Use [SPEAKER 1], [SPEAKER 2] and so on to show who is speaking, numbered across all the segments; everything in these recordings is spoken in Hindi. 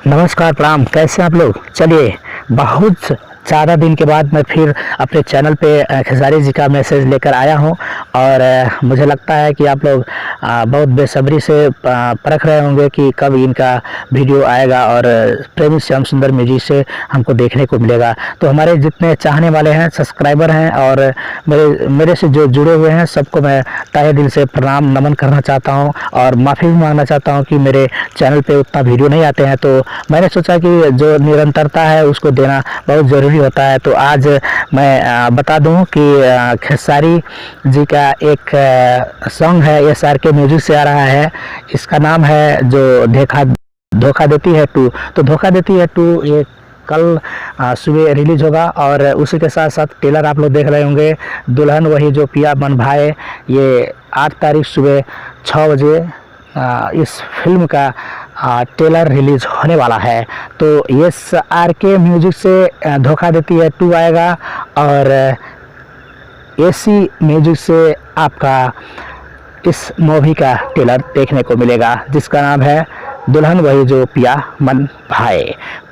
[SPEAKER 1] नमस्कार, प्रणाम। कैसे हैं आप लोग? चलिए, बहुत ज़्यादा दिन के बाद मैं फिर अपने चैनल पे खेसारी जी का मैसेज लेकर आया हूं और मुझे लगता है कि आप लोग बहुत बेसब्री से परख रहे होंगे कि कब इनका वीडियो आएगा और प्रेमी श्याम सुंदर म्यूजिक से हमको देखने को मिलेगा। तो हमारे जितने चाहने वाले हैं, सब्सक्राइबर हैं और मेरे से जो जुड़े हुए हैं, सबको मैं तहे दिल से प्रणाम नमन करना चाहता हूं और माफ़ी भी मांगना चाहता हूं कि मेरे चैनल पे उतना वीडियो नहीं आते हैं। तो मैंने सोचा कि जो निरंतरता है उसको देना बहुत ज़रूरी होता है। तो आज मैं बता दूं कि खेसारी जी का एक सॉन्ग है, SRK म्यूजिक से आ रहा है। इसका नाम है जो धोखा देती है 2। तो धोखा देती है 2 ये कल सुबह रिलीज होगा और उसी के साथ साथ ट्रेलर आप लोग देख रहे होंगे। दुल्हन वही जो पिया मन भाए, ये 8 तारीख सुबह 6 बजे इस फिल्म का ट्रेलर रिलीज होने वाला है। तो SRK म्यूजिक से धोखा देती है 2 आएगा और AC म्यूजिक से आपका इस मूवी का ट्रेलर देखने को मिलेगा, जिसका नाम है दुल्हन वही जो पिया मन भाए।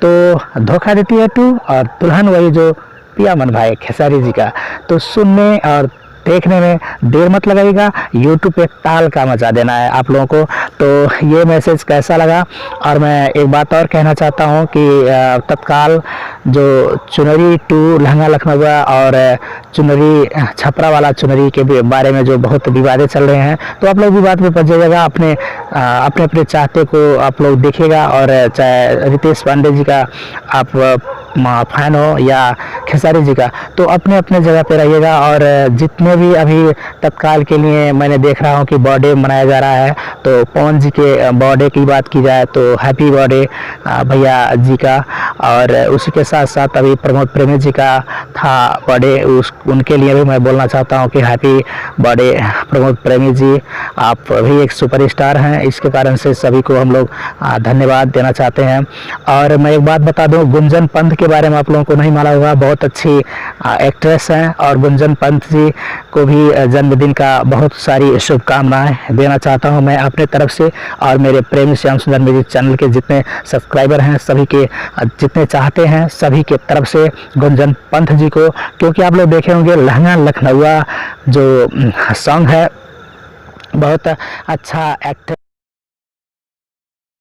[SPEAKER 1] तो धोखा देती है 2 और दुल्हन वही जो पिया मन भाए खेसारी जी का। तो सुनने और देखने में देर मत लगाइएगा, यूट्यूब पे ताल का मचा देना है आप लोगों को। तो ये मैसेज कैसा लगा? और मैं एक बात और कहना चाहता हूँ कि तत्काल जो चुनरी 2 लहंगा लखनऊ और चुनरी छपरा वाला चुनरी के बारे में जो बहुत विवादें चल रहे हैं, तो आप लोग विवाद में फंस जाइएगा। अपने चाहते को आप लोग देखिएगा और चाहे रितेश पांडे जी का आप फैन हो या खेसारी जी का, तो अपने अपने जगह पे रहिएगा। और जितने भी अभी तत्काल के लिए मैंने देख रहा हूँ कि बर्थडे मनाया जा रहा है, तो पवन जी के बर्थडे की बात की जाए तो हैप्पी बर्थडे भैया जी का। और उसी के साथ साथ अभी प्रमोद प्रेमी जी का था बर्थडे, उनके लिए भी मैं बोलना चाहता हूँ कि हैप्पी बर्थडे प्रमोद प्रेमी जी। आप भी एक सुपरस्टार हैं, इसके कारण से सभी को हम लोग धन्यवाद देना चाहते हैं। और मैं एक बात बता दूं, गुंजन पंत के बारे में आप लोगों को नहीं मालूम होगा, बहुत अच्छी एक्ट्रेस हैं और गुंजन पंत जी को भी जन्मदिन का बहुत सारी शुभकामनाएं देना चाहता हूं मैं अपने तरफ से। और मेरे प्रेमी श्याम सुंदर म्यूजिक चैनल के जितने सब्सक्राइबर हैं, सभी के जितने चाहते हैं, सभी के तरफ से गुंजन पंत जी को। क्योंकि आप लोग देखे होंगे लहंगा लखनऊ जो सॉन्ग है, बहुत अच्छा एक्टर